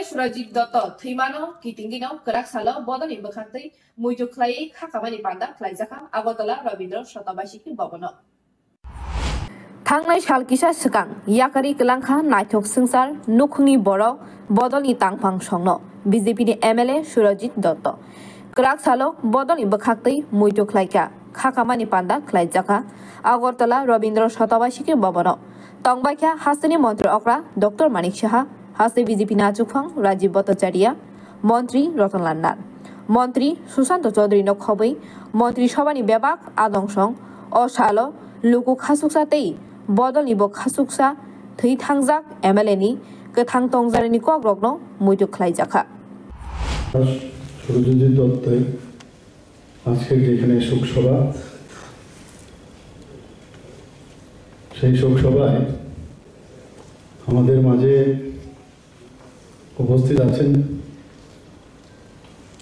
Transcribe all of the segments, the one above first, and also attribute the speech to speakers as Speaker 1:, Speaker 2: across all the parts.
Speaker 1: সুরজিৎ দত্ত থৈমানো কিটিঙ্গিনাও করাক সালো বদনি বখান্তি মুইজু খ্লাই খাকামানি পান্ডা খ্লাইজাখা আগরতলা রবীন্দ্র শতবার্ষিকী ভবন थांनाय सालकिसा सिगां याकारि गलांखा नायथक सिंसार नुखुंनि बर'क बदलनि तांफां संनो बीजेपीनि एमएलए सुरजित दत्त गराक सालो बदलनि बखाक्तै मुइथु ख्लाइका खाखामानि पान्डा ख्लाइजाखा আগরতলা রবীন্দ্র শতবার্ষিকী ভবন तंबाइखा हास्टेनि मन्त्री अक्रा डॉक्टर मानिक साहा हास्टे बीजेपी नाचुफां राजीव भट्टाचार्य मन्त्री रतनलाल नाथ मन्त्री सुशांत चौधरी नखबै मन्त्री सभानि बेबाक आदंसं असालो लुकु खासुकसा तै बदलनि खासुकसा थै थांजाक एमएलए नि गोथां तंजारिनि कग्रगनो मुइथु ख्लाइजाखा
Speaker 2: সুরজিৎ দত্ত আজকে যেখানে শোকসভা সেই শোকসভায় আমাদের মাঝে উপস্থিত আছেন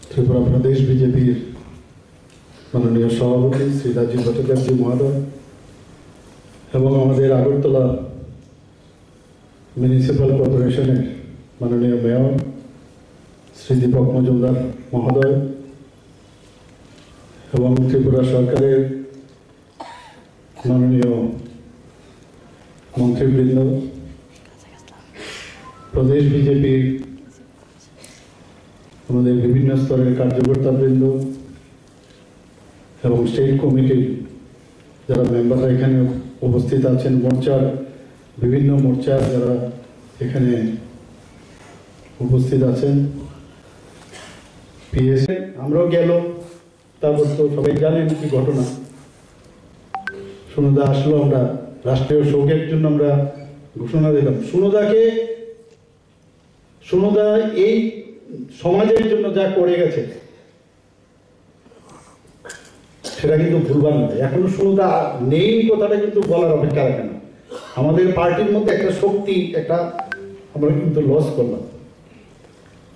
Speaker 2: ত্রিপুরা প্রদেশ বিজেপির মাননীয় সভাপতি শ্রী রাজীব ভট্টাচার্য মহোদয় এবং আমাদের আগরতলা মিউনিসিপ্যাল কর্পোরেশনের মাননীয় মেয়র শ্রী দীপক মজুমদার মহোদয় এবং ত্রিপুরা সরকারের মাননীয় মন্ত্রীবৃন্দ প্রদেশ বিজেপির আমাদের বিভিন্ন স্তরের কার্যকর্তাবৃন্দ এবং স্টেট কমিটির যারা মেম্বাররা এখানে উপস্থিত আছেন মোর্চার বিভিন্ন মোর্চার যারা এখানে উপস্থিত আছেন পিএসএ আমরাও গেল তারপর তো সবাই জানেন কি ঘটনা সুনদা আসলো আমরা রাষ্ট্রীয় শোকের জন্য আমরা ঘোষণা দিলাম সুনদা এই সমাজের জন্য যা করে গেছে সেটা কিন্তু ভুলবার নয় এখনো সুনদা নেই কথাটা কিন্তু বলার অপেক্ষা রাখে না আমাদের পার্টির মধ্যে একটা শক্তি একটা আমরা কিন্তু লস করলাম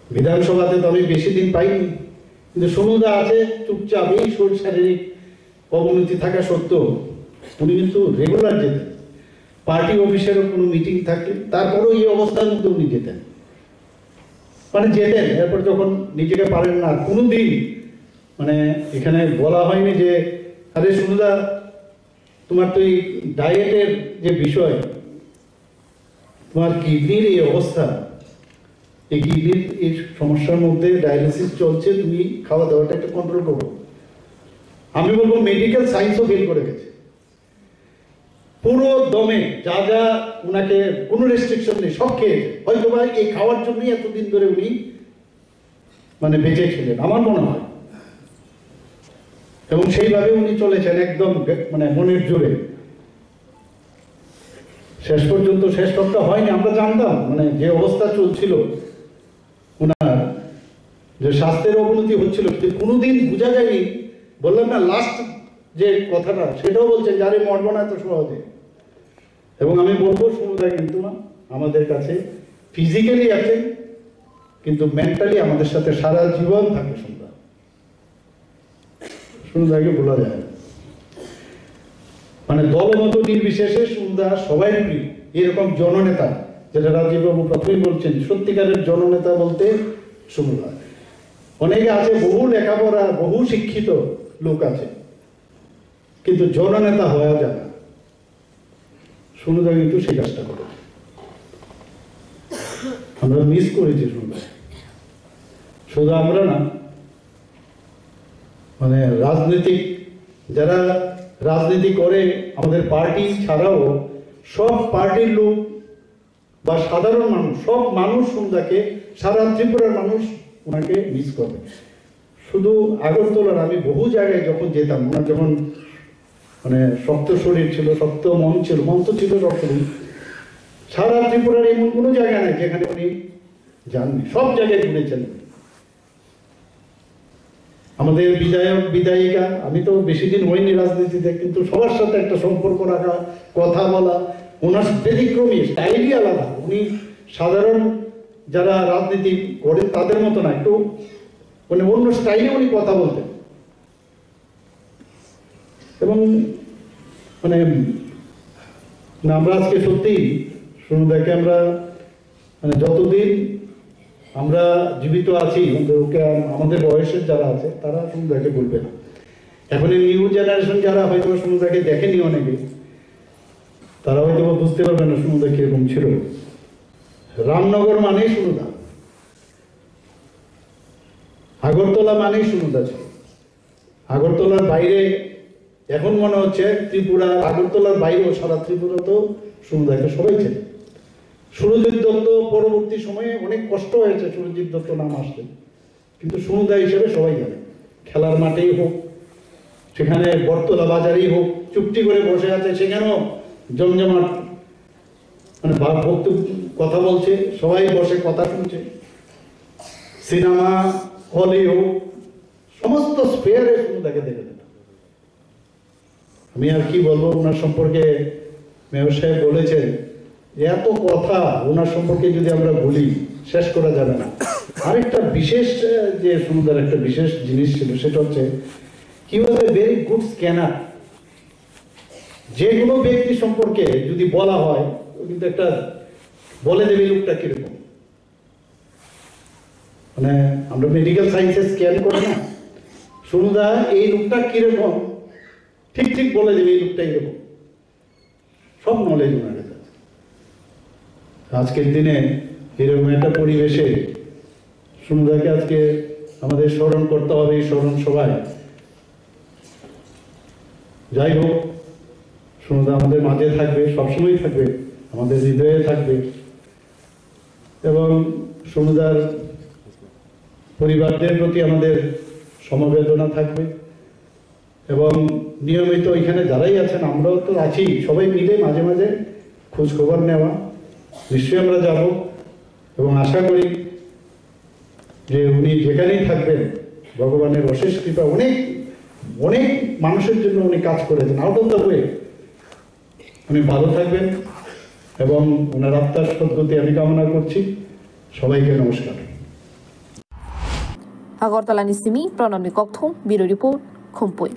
Speaker 2: বিধানসভাতে তো আমি বেশি দিন পাইনি কিন্তু সুনদা আছে চুপচাপ এই শারীরিক অবনতি থাকা সত্ত্বেও উনি কিন্তু রেগুলার যেতেন পার্টি অফিসেরও কোনো মিটিং থাকলে তারপরেও এই অবস্থার মধ্যে উনি যেতেন মানে যেতেন এরপর যখন নিজেকে পারেন না কোনো দিন মানে এখানে বলা হয়নি যে আরে সুনদা তোমার তো এই ডায়েটের যে বিষয় তোমার কিডনির এই অবস্থা এই কিডনির এই সমস্যার মধ্যে ডায়ালিসিস চলছে তুমি খাওয়া দাওয়াটা একটু কন্ট্রোল করো আমি বলবো মেডিকেল সায়েন্সও ফেল করে গেছে পুরো দমে যা যা ওনাকে কোনো রেস্ট্রিকশন নেই সব খেয়েছে হয়তো বা এই খাওয়ার জন্যই এতদিন ধরে উনি মানে বেঁচে ছিলেন আমার মনে হয় এবং সেইভাবে উনি চলেছেন একদম মানে মনের জোরে শেষ পর্যন্ত শেষ রক্ষা হয়নি আমরা জানতাম মানে যে অবস্থা চলছিল ওনার যে স্বাস্থ্যের অবনতি হচ্ছিল কোনোদিন বোঝা যায়নি বললাম না লাস্ট যে কথাটা সেটাও বলছেন যারে মরবো না এত সহজে এবং আমি বলবো সুনদা কিন্তু না আমাদের কাছে ফিজিক্যালি আছেন কিন্তু মেন্টালি আমাদের সাথে সারা জীবন থাকবে সুনদাকে বলা যায় মানে দলমত নির্বিশেষে সুনদা সবাই প্রিয় এরকম জননেতা যেটা রাজীববাবু প্রথমেই বলছেন সত্যিকারের জননেতা বলতে সুনদা অনেকে আছে বহু লেখাপড়া বহু শিক্ষিত লোক আছে কিন্তু জননেতা হওয়া যায় না সুনদা কিন্তু সেই কাজটা করে আমরা মিস করেছি সুনদা শুধু আমরা না মানে রাজনীতিক যারা রাজনীতি করে আমাদের পার্টি ছাড়াও সব পার্টির লোক বা সাধারণ মানুষ সব মানুষ সুনদাকে সারা ত্রিপুরার মানুষ ওনাকে মিস করবে শুধু আগরতলার আমি বহু জায়গায় যখন যেতাম ওনার যখন মানে শক্ত শরীর ছিল শক্ত মন ছিল মন তো ছিল শক্ত সারা ত্রিপুরার এমন কোনো জায়গা নেই যেখানে উনি যাননি সব জায়গায় ঘুরেছেন আমাদের বিধায়ক বিধায়িকা আমি তো বেশি দিন হইনি রাজনীতিতে কিন্তু সবার সাথে একটা সম্পর্ক রাখা কথা বলা ওনার ব্যতিক্রমী স্টাইলই আলাদা উনি সাধারণ যারা রাজনীতি করেন তাদের মতো না একটু মানে অন্য স্টাইলে উনি কথা বলতেন এবং মানে আমরা আজকে সত্যি সুনদাকে আমরা মানে যতদিন আমরা জীবিত আছি, ওকে আমাদের বয়সের যারা আছে তারা সমুদাকে বলবে না। এখন এই নিউ জেনারেশন যারা হয়তো সমুদাকে দেখেনি অনেকে, তারা হয়তো বুঝতে পারবে না সমুদা কিরকম ছিল। রামনগর মানেই সমুদা, আগরতলা মানেই সমুদা ছিল। আগরতলার বাইরে এখন মনে হচ্ছে ত্রিপুরা, আগরতলার বাইরেও সারা ত্রিপুরাতেও সমুদাকে সবাই ছিল। সুরজিৎ দত্ত পরবর্তী সময়ে অনেক কষ্ট হয়েছে সুরজিৎ দত্ত নাম আসতে, কিন্তু সমুদা হিসেবে সবাই জানে। খেলার মাঠেই হোক, সেখানে বটতলা বাজারেই হোক, চুপটি করে বসে আছে, সেখানেও জমজমাট, মানে ভক্ত কথা বলছে, সবাই বসে কথা শুনছে। সিনেমা হলে হোক, সমস্ত স্পেয়ারে সমুদাকে দেখে যেত। আমি আর কি বলবো ওনার সম্পর্কে, মেয়র সাহেব বলেছেন এত কথা ওনার সম্পর্কে যদি আমরা বলি শেষ করা যাবে না। আরেকটা বিশেষ যে সমুদার একটা বিশেষ জিনিস ছিল, সেটা হচ্ছে হি ওয়াজ এ ভেরি গুড স্ক্যানার। যে কোনো ব্যক্তি সম্পর্কে যদি বলা হয় কিন্তু একটা বলে দেবে লোকটা কিরকম, মানে আমরা মেডিকেল সায়েন্সে স্ক্যান করি না, সমুদা এই লোকটা কিরকম ঠিক ঠিক বলে দেবে, এই লোকটা এরকম, সব নলেজ ওনার কাছে। আজকের দিনে এরকম একটা পরিবেশে সমুদাকে আজকে আমাদের স্মরণ করতে হবে, এই স্মরণ সভায়। যাই হোক, সমুদা আমাদের মাঝে থাকবে, সবসময় থাকবে, আমাদের হৃদয়ে থাকবে, এবং সমুদার পরিবারদের প্রতি আমাদের সমবেদনা থাকবে। এবং নিয়মিত এখানে যারাই আছেন, আমরাও তো আছি, সবাই মিলে মাঝে মাঝে খোঁজ খবর নেওয়া, নিশ্চয়ই আমরা যাব। এবং আশা করি যে উনি যেখানেই থাকবেন, ভগবানের অশেষ কৃপা, অনেক অনেক মানুষের জন্য উনি কাজ করেছেন, আউট অফ দ্য ওয়ে। উনি ভালো থাকবেন এবং ওনার আত্মার সদ্গতি আমি কামনা করছি। সবাইকে নমস্কার।
Speaker 1: আগরতলা নিসিমি প্রণামী কক্ষম, ব্যুরো রিপোর্ট, খুমপুই।